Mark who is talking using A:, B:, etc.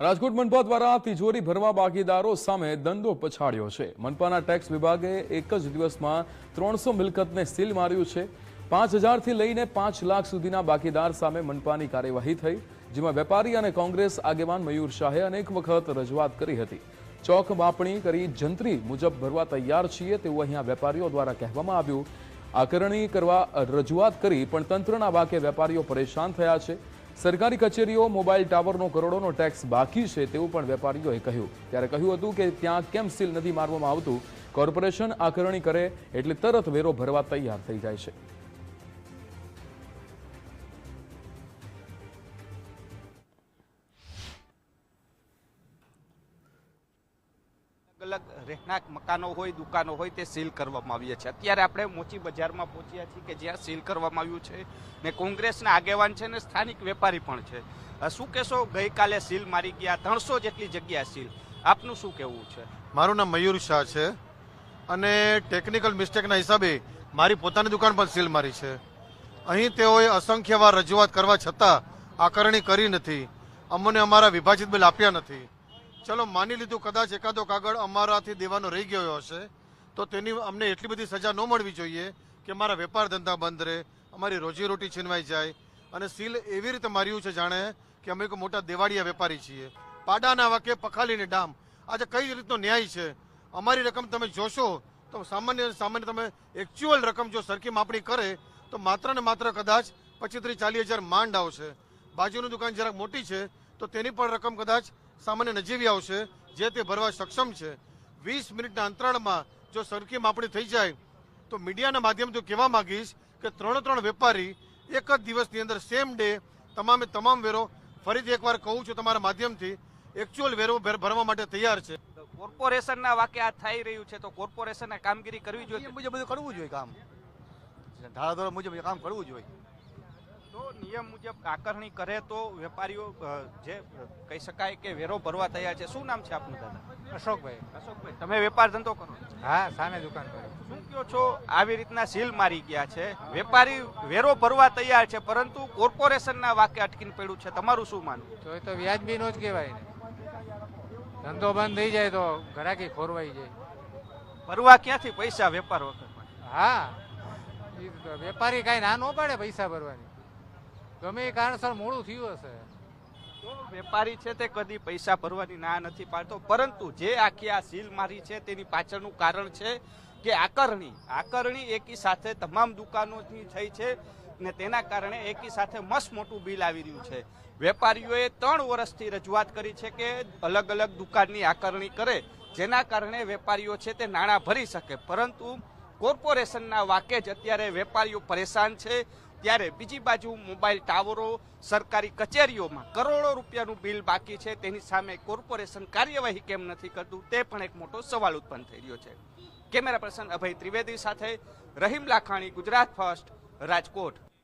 A: રાજકોટ મનપા દ્વારા તિજોરી ભરવા બાકીદારો સામે દંડો પછાડ્યો છે। મનપાના ટેક્સ વિભાગે એક જ દિવસમાં 300 મિલકતને સીલ માર્યું છે। 5000 થી લઈને 5 લાખ સુધીના બાકીદાર સામે મનપાની કાર્યવાહી થઈ, જેમાં વેપારી અને કોંગ્રેસ આગેવાન મયુર શાહે અનેક વખત રજૂઆત કરી હતી। ચોક માપણી કરી જંત્રી મુજબ ભરવા તૈયાર છીએ તેવું અહીંયા વેપારીઓ દ્વારા કહેવામાં આવ્યું। આકરણી કરવા રજૂઆત કરી પણ તંત્રના વાકે વેપારીઓ પરેશાન થયા છે। સરકારી કચેરીઓ, મોબાઈલ ટાવરનો કરોડોનો ટેક્સ બાકી છે તેવું પણ વેપારીઓએ કહ્યું। ત્યારે કહ્યું હતું કે ત્યાં કેમ સીલ નથી મારવામાં આવતું? કોર્પોરેશન આકરણી કરે એટલે તરત વેરો ભરવા તૈયાર થઈ જાય છે।
B: અલગ રહેણાંક મકાનો હોય, દુકાનો હોય તે સીલ કરવામાં આવ્યા છે। અત્યારે આપણે મોચી બજારમાં પહોંચ્યા છીએ કે જ્યાં સીલ કરવામાં આવ્યું છે ને કોંગ્રેસના આગેવાન છે ને સ્થાનિક વેપારી પણ છે। શું કહેશો? ગઈકાલે સીલ મારી ગયા, 300 જેટલી જગ્યા સીલ, આપનું શું કહેવું છે?
C: મારું નામ મયુર શાહ છે અને ટેકનિકલ મિસ્ટેકના હિસાબે મારી પોતાની દુકાન પણ સીલ મારી છે। અહીં તેઓએ અસંખ્ય વાર રજૂઆત કરવા છતાં આકરણી કરી નથી, અમને અમારા વિભાજિત બિલ આપ્યા નથી। ચલો માની લીધું કદાચ એકાદો કાગળ અમારાથી દેવાનો રહી ગયો હશે તો તેની અમને એટલી બધી સજા ન મળવી જોઈએ કે મારા વેપાર ધંધા બંધ રહે, અમારી રોજીરોટી છીનવાઈ જાય। અને સીલ એવી રીતે માર્યું છે જાણે કે અમે એક મોટા દેવાળિયા વેપારી છીએ। પાડાના વાકે પખાલીની ડામ, આજે કઈ રીતનો ન્યાય છે? અમારી રકમ તમે જોશો તો સામાન્ય તમે એકચ્યુઅલ રકમ જો સરખી માપણી કરે તો માત્ર ને માત્ર કદાચ 25-40 હજાર માંડ આવશે। બાજુની દુકાન જરાક મોટી છે તો તેની પણ રકમ કદાચ સામાન્ય નજીવી આવશે, જે તે ભરવા સક્ષમ છે। 20 મિનિટના અંતરાળમાં જો સરખી માપણી થઈ જાય તો મીડિયાના માધ્યમથી કહેવા માંગીશ કે 3 વેપારી એક જ દિવસની અંદર સેમ ડે તમામ વેરો, ફરીથી એકવાર કહું છું તમારા માધ્યમથી, એકચ્યુઅલ વેરો ભરવા માટે તૈયાર છે।
B: કોર્પોરેશનના વાકે આ થઈ રહ્યું છે તો કોર્પોરેશને કામગીરી કરવી જોઈએ,
D: મુજબ બધું કરવું જોઈએ, કામ ધારાધોરણ મુજબ કામ કરવું જોઈએ।
B: તો નિયમ મુજબ આકરણી કરે તો વેપારીઓ જે કહી શકાય કે વેરો ભરવા તૈયાર છે। શું નામ છે આપનું દાદા?
D: અશોકભાઈ।
B: અશોકભાઈ, તમે વેપાર ધંધો કરો?
D: હા, સામે દુકાન પર।
B: શું કહો છો? આવી રીતના સીલ મારી ગયા છે, વેપારી વેરો ભરવા તૈયાર છે પરંતુ કોર્પોરેશનના વાકે અટકીને પડ્યું છે, તમારું શું માનવું?
D: તો એ તો વ્યાજબી નો જ કહેવાય ને, ધંધો બંધ થઈ જાય તો ઘરાકી ખોરવાઈ જાય।
B: ભરવા ક્યાંથી પૈસા વેપાર વખત?
D: હા, વેપારી કાંઈ ના ન પાડે પૈસા ભરવાની, ગમે એ કારણસર મોડું થયું હશે
B: તો વેપારી છે તે કદી પૈસા ભરવાની ના નથી પાડતો, પરંતુ જે આખી આ સીલ મારી છે તેની પાછળનું કારણ છે કે આકરણી એકી સાથે તમામ દુકાનોની થઈ છે ને તેના કારણે એકી સાથે મસ્ત મોટું બિલ આવી રહ્યું છે। વેપારીઓએ 3 વર્ષથી રજૂઆત કરી છે કે અલગ અલગ દુકાનની આકરણી કરે, જેના કારણે વેપારીઓ છે તે નાણાં ભરી શકે, પરંતુ કોર્પોરેશનના વાકે જ અત્યારે વેપારીઓ પરેશાન છે। ત્યારે બીજી બાજુ મોબાઈલ ટાવરો, સરકારી કચેરીઓમાં કરોડો રૂપિયાનું બિલ બાકી છે, તેની સામે કોર્પોરેશન કાર્યવાહી કેમ નથી કરતું તે પણ એક મોટો સવાલ ઉત્પન્ન થઈ રહ્યો છે। કેમેરા પર્સન અભય ત્રિવેદી સાથે રહીમ લાખાણી, ગુજરાત ફર્સ્ટ, રાજકોટ।